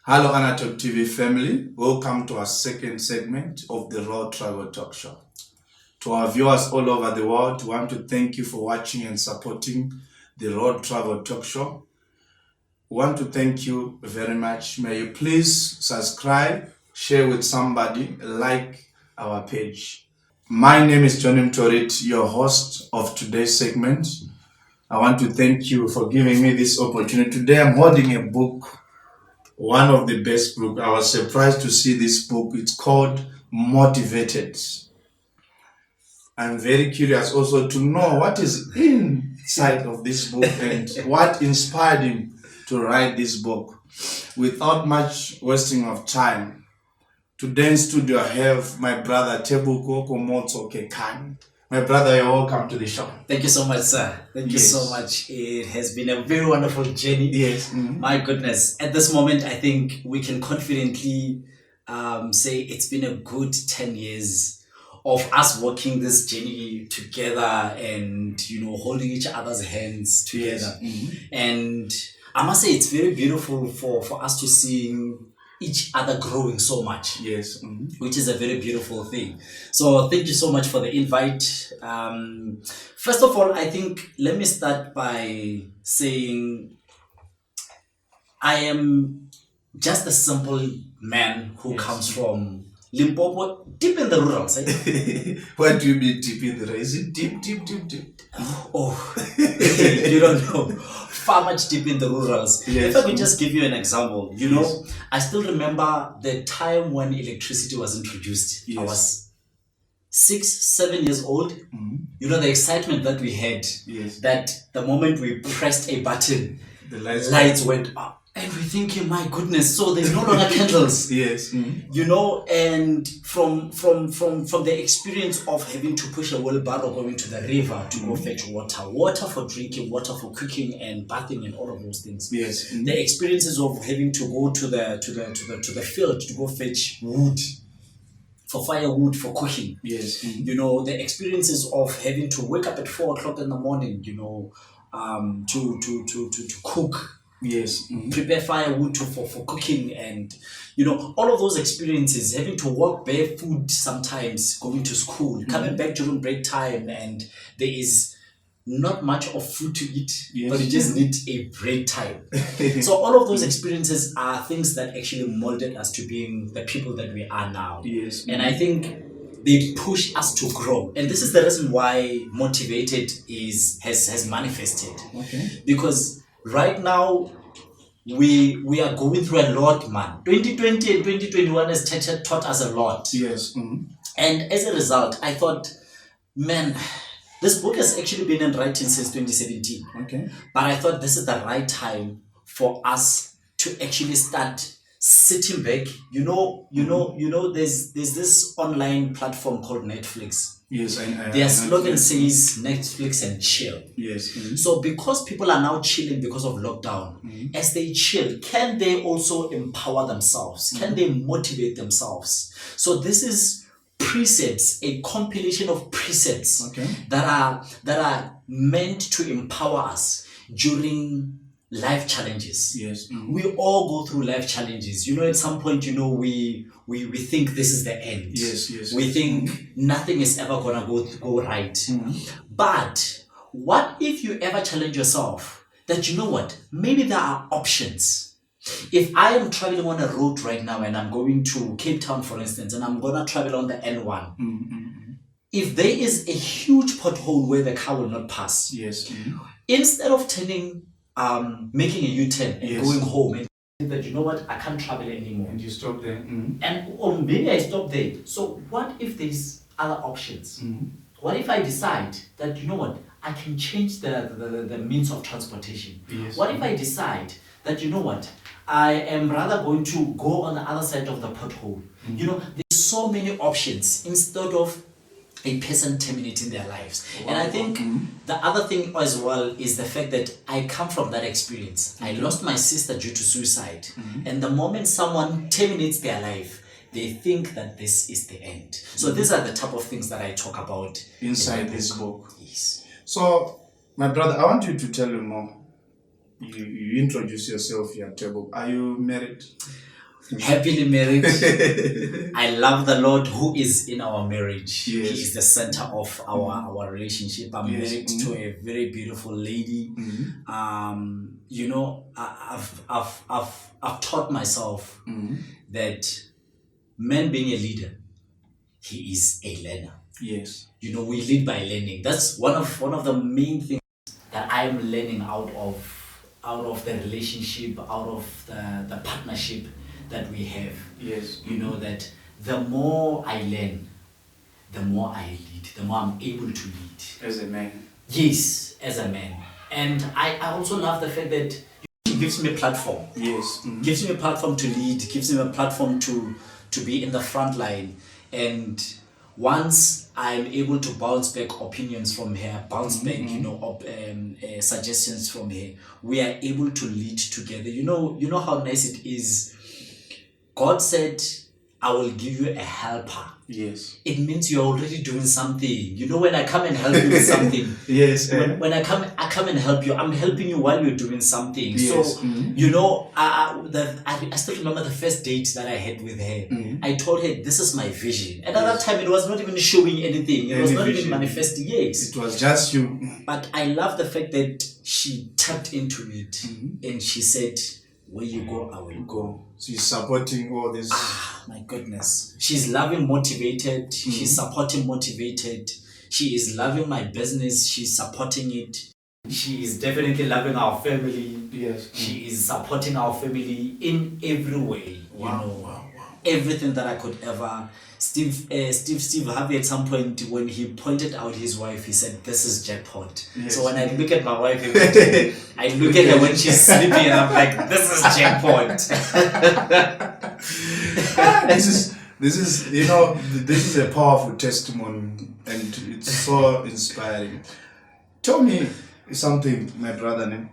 Hello, Anatok TV family. Welcome to our second segment of the Road Travel Talk Show. To our viewers all over the world, we want to thank you for watching and supporting the Road Travel Talk Show. We want to thank you very much. May you please subscribe, share with somebody, like our page. My name is Johnny MUTORITI, your host of today's segment. I want to thank you for giving me this opportunity. Today I'm holding a book, one of the best books. I was surprised to see this book. It's called Motivated. I'm very curious also to know what is inside of this book and what inspired him to write this book. Without much wasting of time, today in studio I have my brother Tebogo Khomotso. My brother, you're welcome to the show. Thank you so much, sir. Thank you so much. It has been a very wonderful journey. Yes. My goodness. At this moment, I think we can confidently say it's been a good 10 years of us walking this journey together and, holding each other's hands together. Yes. And I must say it's very beautiful for us to see each other growing so much. Yes. Which is a very beautiful thing. So thank you so much for the invite. First of all, I think let me start by saying I am just a simple man who comes from Limpopo, deep in the rurals. What do you mean deep in the rural? Is it deep? Oh, you don't know. Far much deep in the rurals. Yes. If I could just give you an example, I still remember the time when electricity was introduced. Yes. I was 6-7 years old. The excitement that we had, that the moment we pressed a button, The lights went up. And we're thinking, my goodness, so there's no longer candles. Yes. And from the experience of having to push a wheelbarrow going to the river to go fetch water for drinking, water for cooking and bathing and all of those things. Yes. The experiences of having to go to the field to go fetch wood for firewood for cooking. Yes. The experiences of having to wake up at 4 o'clock in the morning, to cook. Yes. Prepare firewood for cooking, and all of those experiences, having to walk barefoot sometimes going to school, coming back during break time, and there is not much of food to eat, but you just need a break time. So all of those experiences are things that actually molded us to being the people that we are now. Yes. And I think they push us to grow, and this is the reason why Motivated has manifested. Okay. Because right now, we are going through a lot, man. 2020 and 2021 has taught us a lot. Yes. And as a result, I thought, man, this book has actually been in writing since 2017. Okay. But I thought this is the right time for us to actually start sitting back. There's this online platform called Netflix. Yes, their slogan says Netflix and chill. Yes. So because people are now chilling because of lockdown, as they chill, can they also empower themselves? Can they motivate themselves? So this is precepts, a compilation of precepts that are meant to empower us during life challenges. Yes. We all go through life challenges. At some point, we think this is the end. Yes. We think nothing is ever gonna go right. But what if you ever challenge yourself that maybe there are options? If I am traveling on a road right now and I'm going to Cape Town, for instance, and I'm gonna travel on the N1, if there is a huge pothole where the car will not pass, instead of making a U-turn and going home and that I can't travel anymore, And you stop there. or maybe I stop there. So what if there's other options? What if I decide that I can change the means of transportation? Yes. What if I decide that I am rather going to go on the other side of the pothole? There's so many options instead of a person terminating their lives. Wow. And I think the other thing as well is the fact that I come from that experience. I lost my sister due to suicide. And the moment someone terminates their life, they think that this is the end. So these are the type of things that I talk about inside this book. Yes. So, my brother, I want you to tell me more. You introduce yourself here, Tebogo. Are you married? happily married. I love the Lord who is in our marriage. Yes. He is the center of our relationship. I'm married to a very beautiful lady. You know, I've taught myself that man being a leader, he is a learner. Yes. You know, we lead by learning. That's one of the main things that I am learning out of the relationship, out of the partnership that we have. Yes. You know, that the more I learn, the more I lead, the more I'm able to lead. As a man. Yes, as a man. And I also love the fact that it gives me a platform. Yes. Gives me a platform to lead, gives me a platform to be in the front line. And once I'm able to bounce back opinions from her, bounce back, you know, suggestions from her, we are able to lead together. You know how nice it is. God said, I will give you a helper. Yes. It means you're already doing something. You know, when I come and help you with something, Yes. when I come and help you, I'm helping you while you're doing something. Yes. So, you know, I still remember the first date that I had with her. I told her, this is my vision. And at that time, it was not even showing anything. It was not even manifesting. Yes. It was just you. But I love the fact that she tapped into it and she said, where you go, I will go. She's supporting all this. My goodness. She's loving, motivated. She's supporting, motivated. She is loving my business. She's supporting it. She is definitely loving our family. Yes. She is supporting our family in every way. Wow. You know, everything that I could ever. Steve Harvey at some point when he pointed out his wife, he said, this is jackpot. Yes. So when I look at my wife, I look at her when she's sleeping and I'm like, this is jackpot. This is, you know, this is a powerful testimony and it's so inspiring. Tell me something, my brother.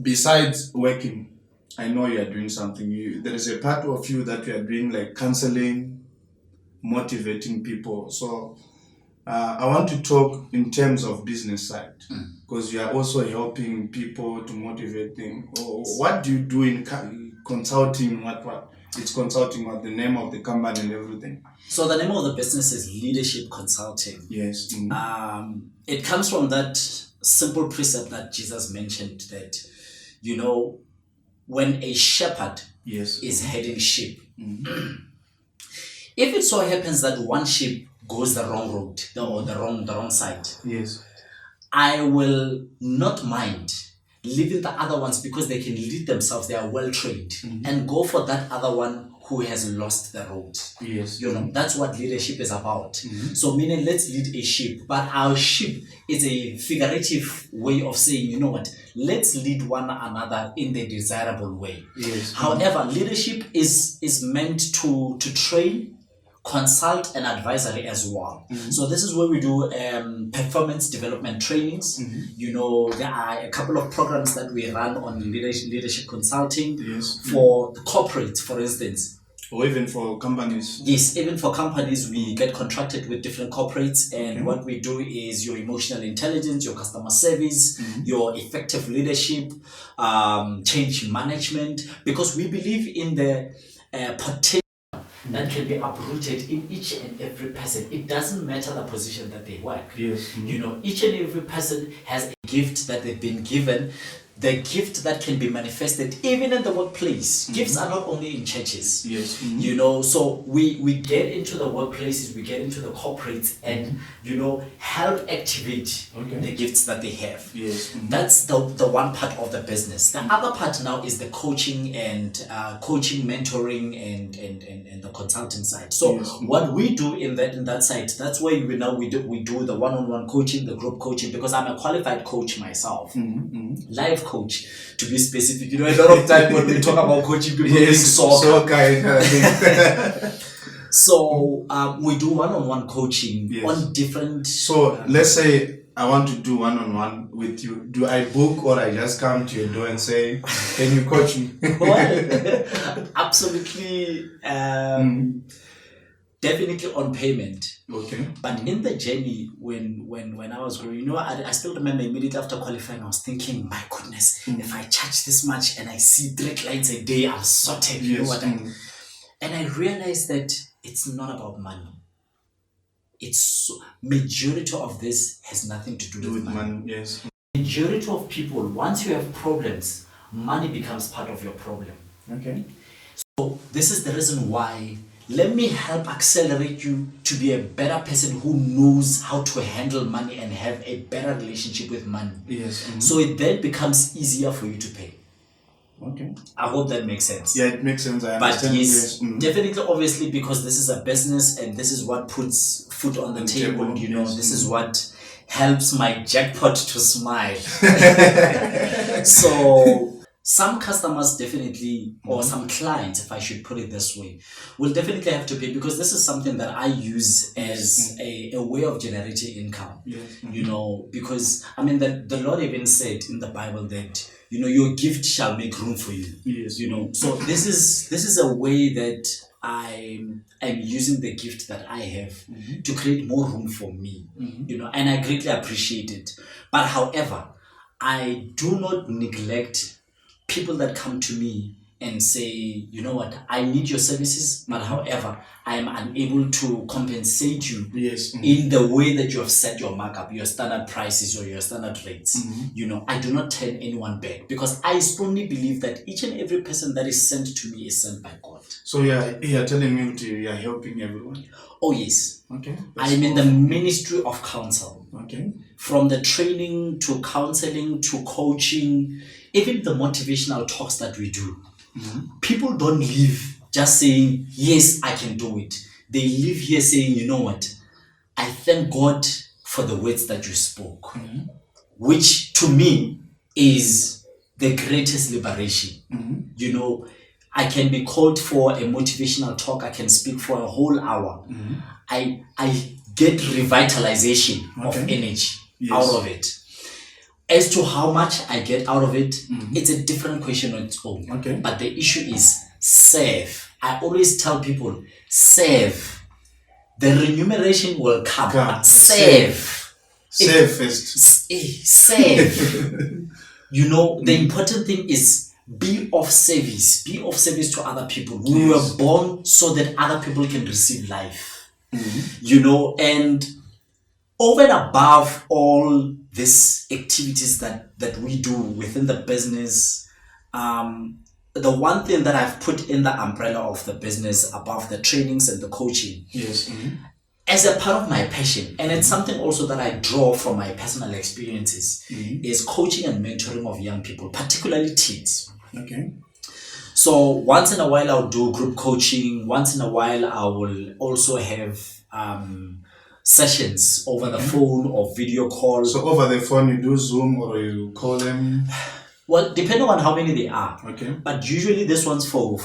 Besides working, I know you are doing something. There is a part of you that you are doing like counseling, motivating people. So I want to talk in terms of business side because you are also helping people to motivate them. What do you do in consulting? What? It's consulting, what the name of the company and everything. So the name of the business is Leadership Consulting. Yes. It comes from that simple precept that Jesus mentioned that, you know, when a shepherd is heading sheep, if it so happens that one sheep goes the wrong road or the wrong side, yes, I will not mind leaving the other ones because they can lead themselves, they are well trained, and go for that other one who has lost the road. Yes. You know, that's what leadership is about. So meaning let's lead a sheep, but our sheep is a figurative way of saying, you know what, let's lead one another in the desirable way. Yes. However, leadership is meant to train, consult and advisory as well. So this is where we do performance development trainings. You know, there are a couple of programs that we run on leadership consulting for the corporate, for instance. Or even for companies. Yes, even for companies, we get contracted with different corporates, and what we do is your emotional intelligence, your customer service, your effective leadership, change management, because we believe in the potential that can be uprooted in each and every person. It doesn't matter the position that they work. Yes. You know, each and every person has a gift that they've been given, the gift that can be manifested even in the workplace. Gifts are not only in churches. Yes. You know, so we get into the workplaces, we get into the corporates and, you know, help activate the gifts that they have. Yes. That's the one part of the business. The other part now is the coaching and mentoring and the consulting side. So what we do in that side, that's where we do the one-on-one coaching, the group coaching, because I'm a qualified coach myself. Life coach, to be specific. You know, a lot of time when we talk about coaching, people think soccer. So we do one-on-one coaching on different. So let's say I want to do one-on-one with you. Do I book or I just come to your door and say, "Can you coach me?" Well, absolutely. definitely on payment. Okay. But in the journey, when I was growing, I still remember immediately after qualifying, I was thinking, my goodness, if I charge this much and I see 3 clients a day, I'm sorted. You know what I mean? And I realized that it's not about money. It's majority of this has nothing to do with money. Yes. Majority of people, once you have problems, money becomes part of your problem. Okay. So this is the reason why. Let me help accelerate you to be a better person who knows how to handle money and have a better relationship with money. Yes. So it then becomes easier for you to pay. Okay. I hope that makes sense. Yeah, it makes sense. I But understand. yes, definitely, obviously, because this is a business and this is what puts food on the table, this is what helps my jackpot to smile. So some customers definitely, or some clients, if I should put it this way, will definitely have to pay, because this is something that I use as a way of generating income. Yes. Because I mean the Lord even said in the Bible that your gift shall make room for you. Yes. So this is a way that I am using the gift that I have to create more room for me. And I greatly appreciate it. But however, I do not neglect people that come to me and say, you know what, I need your services, but however, I am unable to compensate you in the way that you have set your markup, your standard prices or your standard rates. I do not turn anyone back, because I strongly believe that each and every person that is sent to me is sent by God. So you're telling me you're helping everyone? Oh yes. Okay. I am in the ministry of counsel. Okay. From the training to counseling to coaching, even the motivational talks that we do. People don't leave just saying, yes, I can do it. They leave here saying, you know what, I thank God for the words that you spoke, which to me is the greatest liberation. I can be called for a motivational talk. I can speak for a whole hour. I get revitalization of energy out of it. As to how much I get out of it, it's a different question on its own. But the issue is serve. I always tell people, serve. The remuneration will come, but serve. Serve first. Serve. The important thing is be of service. Be of service to other people. We were born so that other people can receive life. And over and above all these activities that we do within the business, the one thing that I've put in the umbrella of the business above the trainings and the coaching, as a part of my passion, and it's something also that I draw from my personal experiences, is coaching and mentoring of young people, particularly teens. So once in a while I'll do group coaching. Once in a while I will also have sessions over the phone or video call. So over the phone you do Zoom or you call them? Well, depending on how many they are. But usually this one's for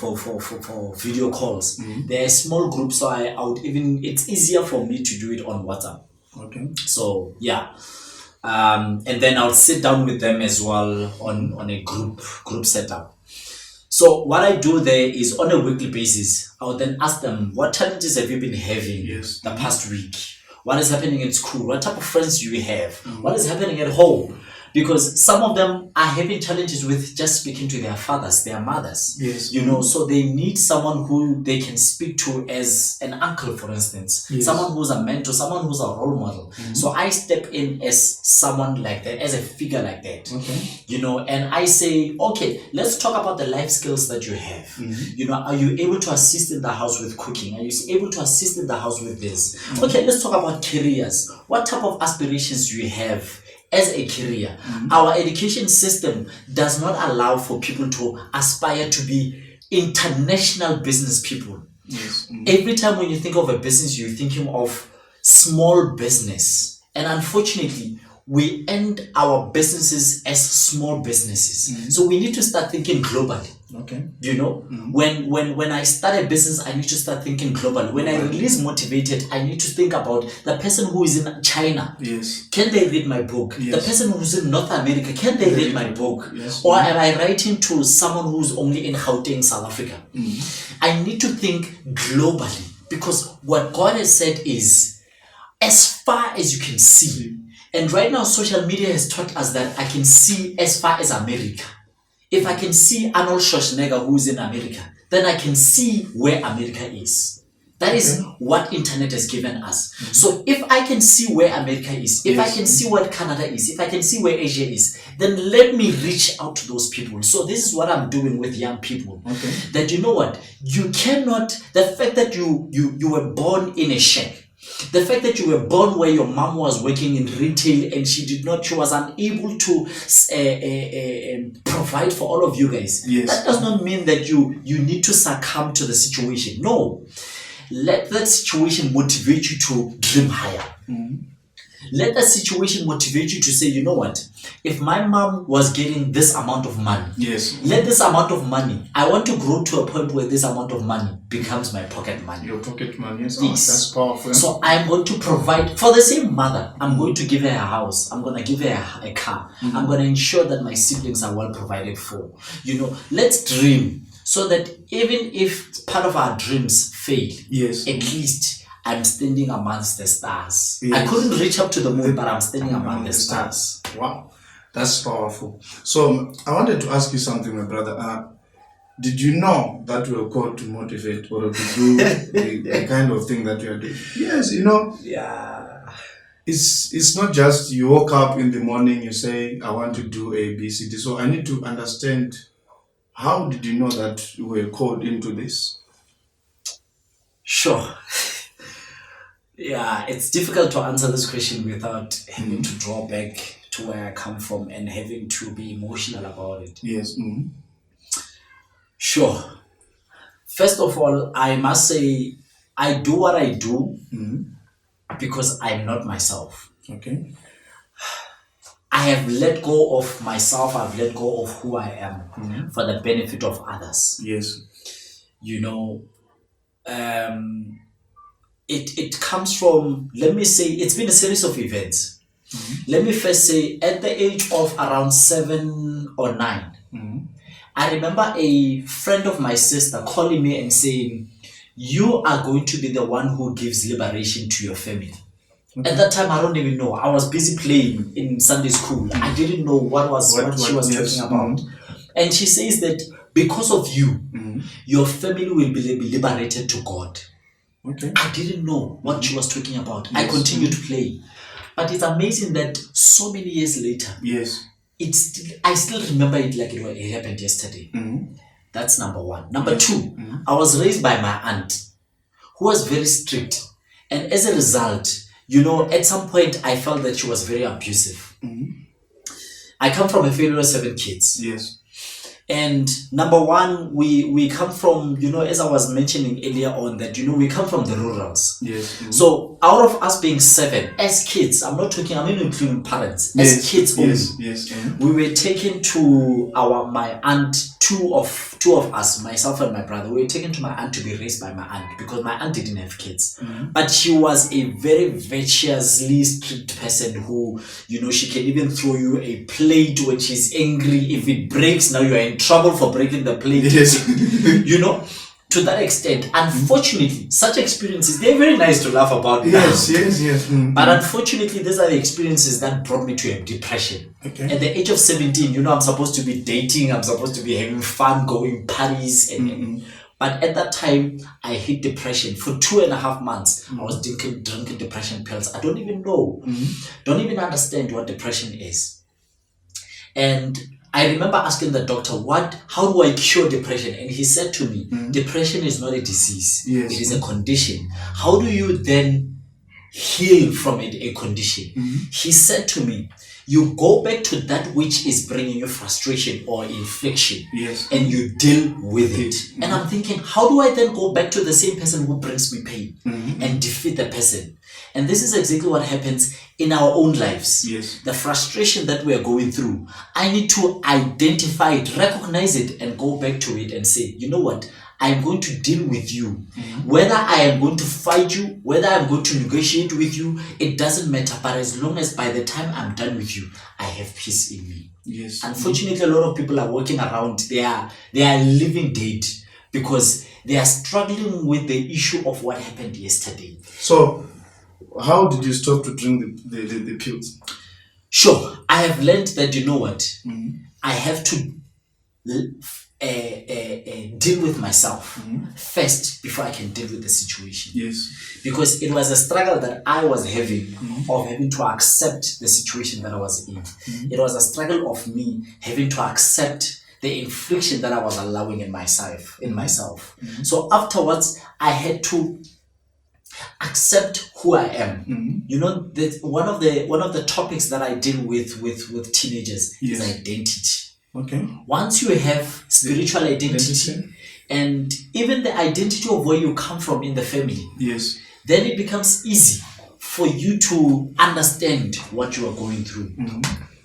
video calls. They're a small group, so I would it's easier for me to do it on WhatsApp. So yeah. And then I'll sit down with them as well on a group setup. So what I do there is on a weekly basis, I would then ask them, what challenges have you been having the past week? What is happening in school? What type of friends do you have? What is happening at home? Because some of them are having challenges with just speaking to their fathers, their mothers. So they need someone who they can speak to as an uncle, for instance. Someone who's a mentor, someone who's a role model. So I step in as someone like that, as a figure like that. And I say, okay, let's talk about the life skills that you have. Are you able to assist in the house with cooking? Are you able to assist in the house with this? Okay, let's talk about careers. What type of aspirations do you have as a career? Our education system does not allow for people to aspire to be international business people. Every time when you think of a business, you're thinking of small business. And unfortunately, we end our businesses as small businesses. So we need to start thinking globally. When I start a business, I need to start thinking globally. When I release Motivated, I need to think about the person who is in China. Can they read my book? The person who's in North America, can they read my book? Or am I writing to someone who's only in Gauteng, South Africa? I need to think globally. Because what God has said is, as far as you can see. And right now, social media has taught us that I can see as far as America. If I can see Arnold Schwarzenegger, who's in America, then I can see where America is. That is what internet has given us. So if I can see where America is, if I can see where Canada is, if I can see where Asia is, then let me reach out to those people. So this is what I'm doing with young people. That you know what? You cannot, the fact that you were born in a shack, the fact that you were born where your mom was working in retail and she was unable to provide for all of you guys. That does not mean that you need to succumb to the situation. No. Let that situation motivate you to dream higher. Let that situation motivate you to say, you know what? If my mom was getting this amount of money, let this amount of money, I want to grow to a point where this amount of money becomes my pocket money. Your pocket money, yes. Oh, that's powerful. So I'm going to provide for the same mother. I'm going to give her a house. I'm going to give her a car. I'm going to ensure that my siblings are well provided for. You know, let's dream. So that even if part of our dreams fail, at least I'm standing amongst the stars. I couldn't reach up to the moon, but I'm standing among the stars. Wow, that's powerful. So I wanted to ask you something, my brother. Did you know that we are called to motivate or to do the kind of thing that we are doing? Yes, you know. Yeah. It's not just you woke up in the morning, you say, I want to do A, B, C, D. So I need to understand, how did you know that you were called into this? Sure. Yeah, it's difficult to answer this question without having to draw back to where I come from and having to be emotional about it. Yes. Sure. First of all, I must say, I do what I do because I'm not myself. Okay. I have let go of myself. I've let go of who I am for the benefit of others. Yes. You know, it comes from, let me say, it's been a series of events. Let me first say, at the age of around 7 or 9, I remember a friend of my sister calling me and saying, you are going to be the one who gives liberation to your family. At that time, I don't even know. I was busy playing in Sunday school. I didn't know what she was talking about. And she says that because of you, your family will be liberated to God. Okay. I didn't know what she was talking about. I continued to play. But it's amazing that so many years later, I still remember it like it happened yesterday. That's number one. Number two, I was raised by my aunt, who was very strict. And as a result, you know, at some point, I felt that she was very abusive. I come from a family of 7 kids. Yes. And number one, we come from, you know, as I was mentioning earlier on, that, you know, we come from the rurals. Yes. So out of us being 7, as kids, I'm not including parents, as kids only, we were taken to my aunt, two of us, myself and my brother, we were taken to my aunt to be raised by my aunt because my aunt didn't have kids. But she was a very virtuously strict person who, you know, she can even throw you a plate when she's angry. If it breaks, now you are in trouble for breaking the plate. You know, to that extent. Unfortunately, such experiences, they're very nice to laugh about now. Yes. But unfortunately, these are the experiences that brought me to a depression. Okay. At the age of 17, you know, I'm supposed to be dating, I'm supposed to be having fun, going parties, but at that time, I hit depression. For 2.5 months, I was drinking depression pills. I don't even know, don't even understand what depression is. And I remember asking the doctor, how do I cure depression? And he said to me, depression is not a disease. It is a condition. How do you then heal from it, a condition? He said to me, you go back to that which is bringing you frustration or infliction, and you deal with it. And I'm thinking, how do I then go back to the same person who brings me pain and defeat the person? And this is exactly what happens in our own lives. The frustration that we are going through, I need to identify it, recognize it, and go back to it and say, you know what? I am going to deal with you. Whether I am going to fight you, whether I'm going to negotiate with you, it doesn't matter. But as long as by the time I'm done with you, I have peace in me. Unfortunately, a lot of people are walking around. They are living dead because they are struggling with the issue of what happened yesterday. So, how did you stop to drink the pills? Sure, I have learned that, you know what, I have to deal with myself first before I can deal with the situation. Yes. Because it was a struggle that I was having of having to accept the situation that I was in. It was a struggle of me having to accept the infliction that I was allowing in myself. So afterwards, I had to accept who I am. You know, that one of the topics that I deal with teenagers is identity. Okay. Once you have spiritual identity and even the identity of where you come from in the family, yes, then it becomes easy for you to understand what you are going through.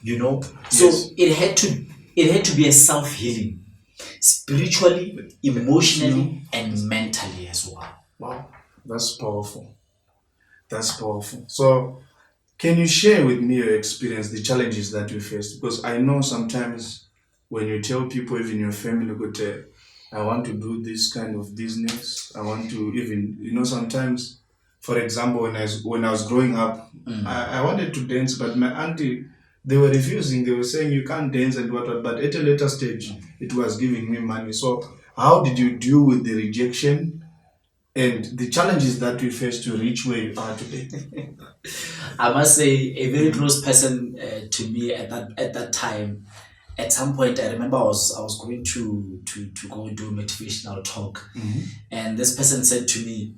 You know, so it had to be a self-healing, spiritually, emotionally, and mentally as well. Wow, that's powerful. That's powerful. So, can you share with me your experience, the challenges that you faced? Because I know sometimes when you tell people, even your family, I want to do this kind of business. I want to even, sometimes, for example, when I was growing up, I wanted to dance, but my auntie, they were refusing. They were saying you can't dance and what. But at a later stage, it was giving me money. So how did you deal with the rejection and the challenges that you faced to reach where you are today? I must say, a very close person to me at that time. At some point, I remember I was going to go and do a motivational talk, and this person said to me,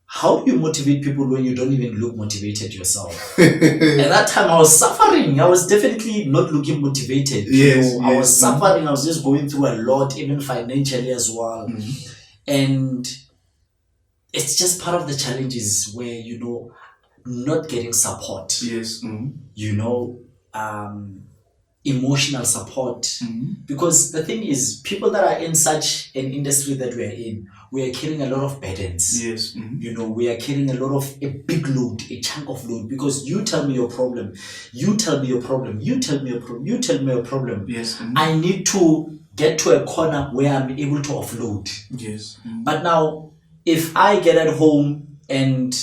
"How do you motivate people when you don't even look motivated yourself?" At that time, I was suffering. I was definitely not looking motivated. Yes, I was suffering. I was just going through a lot, even financially as well, and it's just part of the challenges where not getting support. Yes. Emotional support, because the thing is, people that are in such an industry that we are in, we are carrying a lot of burdens. Yes. We are carrying a big load, a chunk of load, because you tell me your problem, you tell me your problem, you tell me your problem, you tell me your problem. Yes. I need to get to a corner where I'm able to offload. Yes. But now, if I get at home and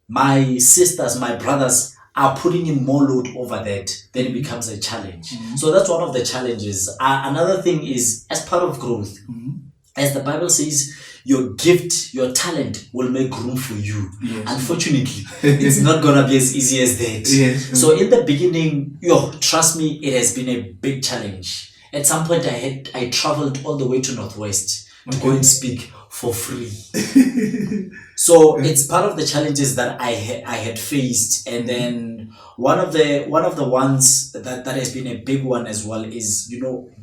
my sisters, my brothers are putting in more load over that, then it becomes a challenge. So that's one of the challenges. Another thing is, as part of growth, as the Bible says, your gift, your talent will make room for you. Yes. Unfortunately, it's not going to be as easy as that. Yes. So in the beginning, trust me, it has been a big challenge. At some point, I traveled all the way to Northwest to go and speak for free. So it's part of the challenges that I had faced. And then one of the ones that has been a big one as well is,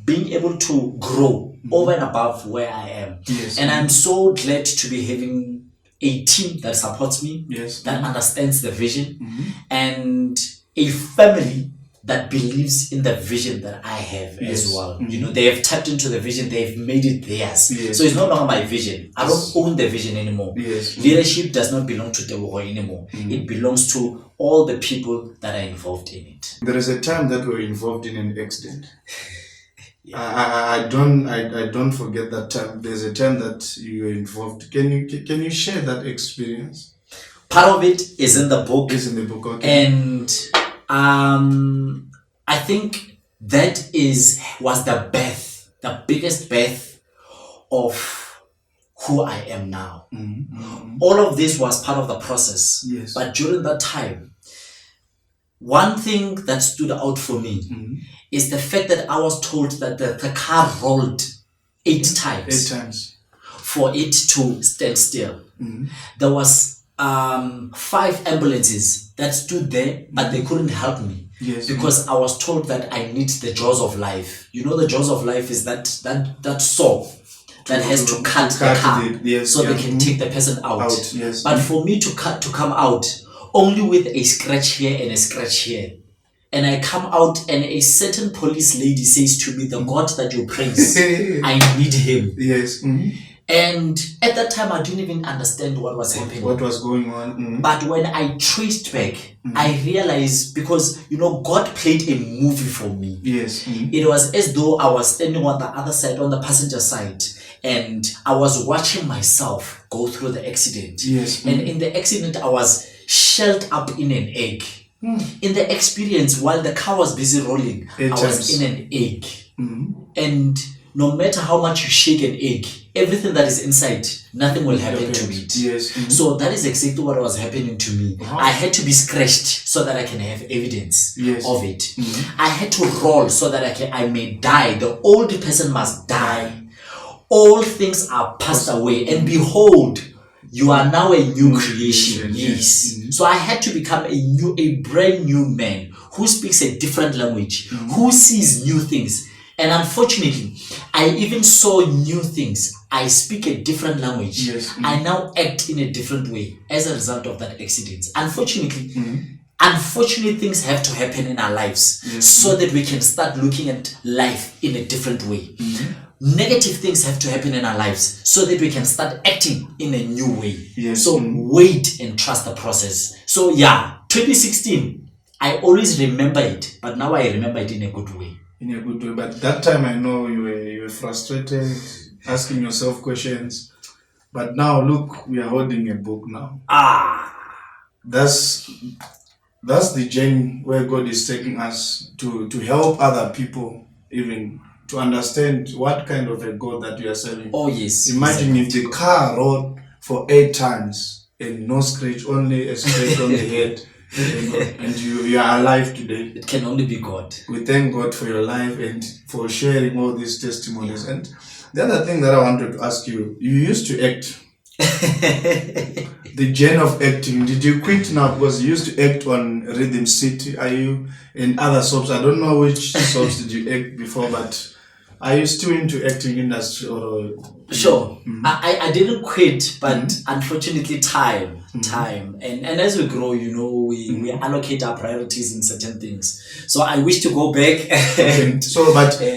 being able to grow over and above where I am. Yes. And I'm so glad to be having a team that supports me, that understands the vision, and a family that believes in the vision that I have as well. They have tapped into the vision, they've made it theirs. So it's no longer my vision. I don't own the vision anymore. Leadership does not belong to Tebogo anymore. It belongs to all the people that are involved in it. There is a time that we're involved in an accident. I don't forget that time. There's a time that you were involved. Can you share that experience? Part of it is in the book. It's in the book, okay. And I think that was the biggest birth of who I am now. All of this was part of the process. Yes. But during that time, one thing that stood out for me is the fact that I was told that the car rolled 8 times. 8 times. For it to stand still. There was 5 ambulances that stood there, but they couldn't help me. Yes. Because I was told that I need the jaws of life. The jaws of life is that saw that has to cut the car so they can take the person out. Yes. But for me to come out only with a scratch here and a scratch here, and I come out and a certain police lady says to me, "The God that you praise, I need him." Yes. And at that time, I didn't even understand what was happening. What was going on? Mm-hmm. But when I traced back, I realized, because, God played a movie for me. Yes. Mm-hmm. It was as though I was standing on the other side, on the passenger side, and I was watching myself go through the accident. Yes. And in the accident, I was shelled up in an egg. In the experience, while the car was busy rolling, I was in an egg. And no matter how much you shake an egg, everything that is inside, nothing will happen to it. Yes. So that is exactly what was happening to me. I had to be scratched so that I can have evidence of it. I had to roll so that I may die. The old person must die. All things are passed away, and behold, you are now a new creation. Yes. So I had to become a brand new man who speaks a different language, who sees new things. And unfortunately, I even saw new things. I speak a different language. Yes. I now act in a different way as a result of that accident. Unfortunately, things have to happen in our lives so that we can start looking at life in a different way. Negative things have to happen in our lives so that we can start acting in a new way. Yes. So wait and trust the process. So 2016, I always remember it, but now I remember it in a good way. In a good way. But that time I know you were frustrated, asking yourself questions. But now look, we are holding a book now. That's the journey where God is taking us to help other people even to understand what kind of a God that you are serving. Oh yes. Imagine if the car rode for 8 times and no scratch, only a scratch on the head. And you are alive today. It can only be God. We thank God for your life and for sharing all these testimonies. And the other thing that I wanted to ask you, you used to act. The genre of acting, did you quit now because you used to act on Rhythm City? Are you in other soaps? I don't know which soaps did you act before, but are you still into acting industry or? Sure. I didn't quit, but unfortunately time. And as we grow, we allocate our priorities in certain things. So I wish to go back.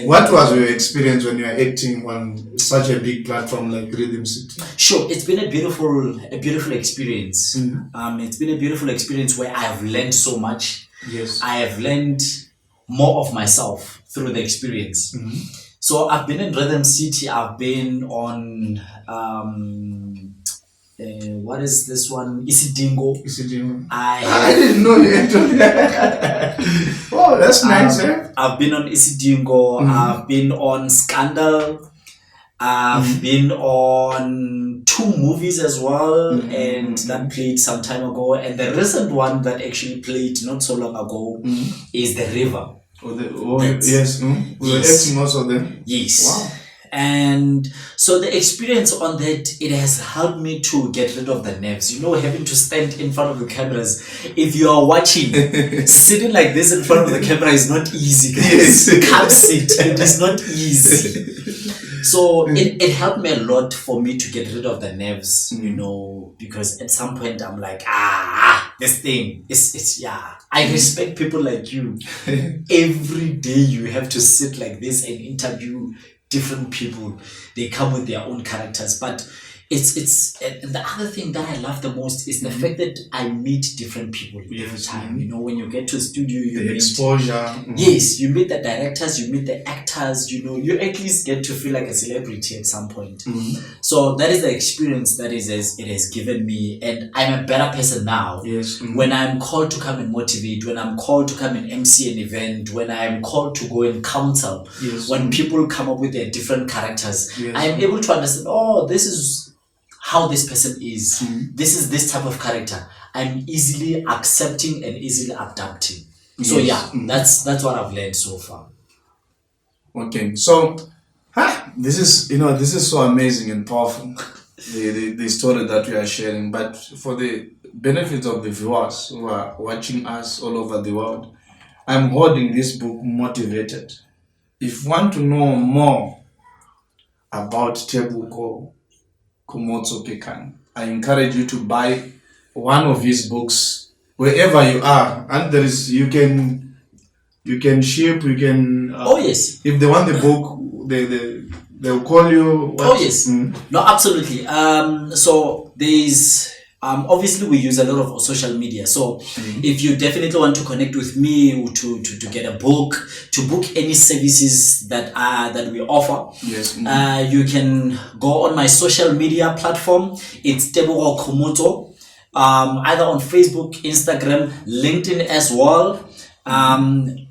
What was your experience when you were acting on such a big platform like Rhythm City? Sure, it's been a beautiful experience. It's been a beautiful experience where I have learned so much. Yes. I have learned more of myself through the experience. So I've been in Rhythm City. I've been on what is this one? Isidingo. I didn't know you entered that. Oh, that's nice, eh? I've been on Isidingo. I've been on Scandal. I've been on 2 movies as well, and that played some time ago. And the recent one that actually played not so long ago is The River. Yes. We were acting also then. Yes. Wow. And so the experience on that, it has helped me to get rid of the nerves. Having to stand in front of the cameras. If you are watching, sitting like this in front of the camera is not easy, guys. Can't sit. It is not easy. So it helped me a lot for me to get rid of the nerves, because at some point I'm like, this thing, it's I respect people like you. Every day you have to sit like this and interview different people. They come with their own characters, but it's and the other thing that I love the most is the fact that I meet different people every time. When you get to the studio, you the meet exposure. Yes, you meet the directors, you meet the actors. You at least get to feel like a celebrity at some point. So that is the experience that it has given me, and I'm a better person now. Yes. When I'm called to come and motivate, when I'm called to come and MC an event, when I'm called to go and counsel, when people come up with their different characters, I am able to understand. Oh, this is how this person is. This is this type of character. I'm easily accepting and easily adapting. So that's what I've learned so far. Okay, so this is so amazing and powerful, the story that we are sharing. But for the benefit of the viewers who are watching us all over the world, I'm holding this book, Motivated. If you want to know more about Tebogo, Khomotso, I encourage you to buy one of his books wherever you are, and you can ship, you can oh yes, if they want the book, They'll call you. What? Oh yes, no, absolutely. So there's obviously we use a lot of social media. So if you definitely want to connect with me to get a book, to book any services that we offer, Yes. you can go on my social media platform. It's Tebogo Khomotso, either on Facebook, Instagram, LinkedIn as well,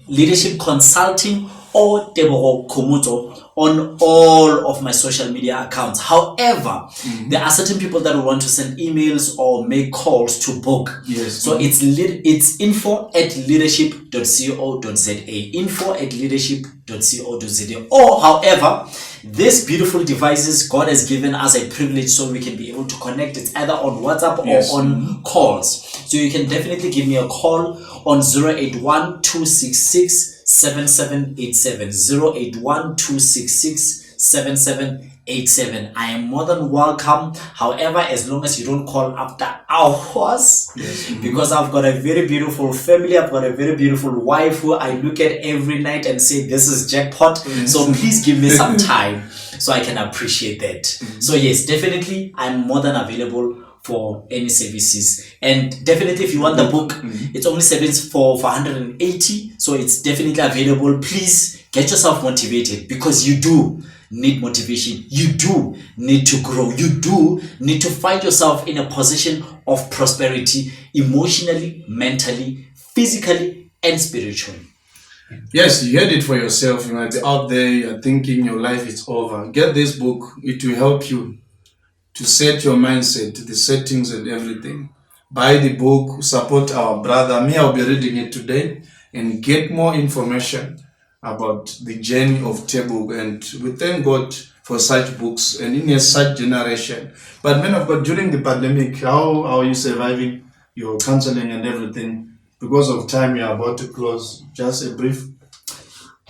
leadership consulting, or Tebogo Khomotso on all of my social media accounts. However, there are certain people that will want to send emails or make calls to book. Yes. So it's info@leadership.co.za, info@leadership.co.za. Or however, these beautiful devices God has given us a privilege so we can be able to connect. It's either on WhatsApp or on calls. So you can definitely give me a call on 081-266-7787, 081-266-7787. I am more than welcome. However, as long as you don't call after hours, because I've got a very beautiful family, I've got a very beautiful wife who I look at every night and say, this is jackpot. So please give me some time so I can appreciate that. So yes, definitely, I'm more than available for any services. And definitely if you want the book, it's only selling for 180, so it's definitely available. Please get yourself motivated, because you do need motivation, you do need to grow, you do need to find yourself in a position of prosperity, emotionally, mentally, physically, and spiritually. Yes, you heard it for yourself. You might be out there, you're thinking your life is over. Get this book, it will help you to set your mindset, the settings and everything. Buy the book, support our brother. Me, I'll be reading it today and get more information about the journey of Tebogo. And we thank God for such books and in such generation. But men of God, during the pandemic, how are you surviving your counseling and everything? Because of time, we are about to close. Just a brief.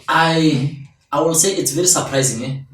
I will say it's very surprising.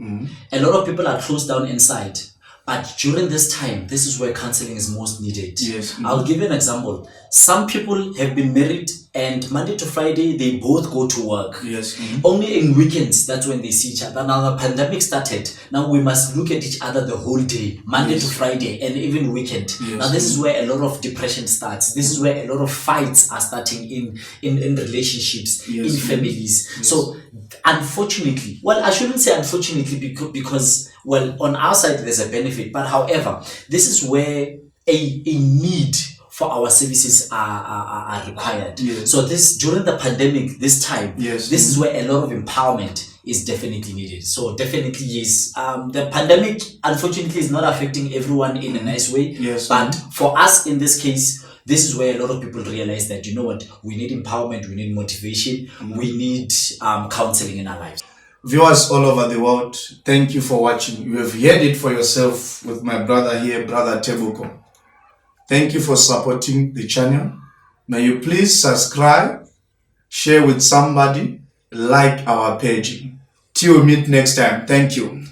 A lot of people are closed down inside. But during this time, this is where counseling is most needed. Yes. I'll give you an example. Some people have been married and Monday to Friday, they both go to work. Yes. Only in weekends, that's when they see each other. Now the pandemic started. Now we must look at each other the whole day, Monday to Friday, and even weekend. Now this is where a lot of depression starts. This is where a lot of fights are starting in relationships, in families. So unfortunately, well, I shouldn't say unfortunately because well, on our side there's a benefit, but however, this is where a need for our services are required. So this, during the pandemic, this time, this is where a lot of empowerment is definitely needed. So definitely yes, the pandemic unfortunately is not affecting everyone in a nice way, but for us in this case, this is where a lot of people realize that, you know what, we need empowerment, we need motivation, we need counseling in our lives. Viewers all over the world, thank you for watching. You have heard it for yourself with my brother here, Brother Tebogo. Thank you for supporting the channel. May you please subscribe, share with somebody, like our page. Till we meet next time. Thank you.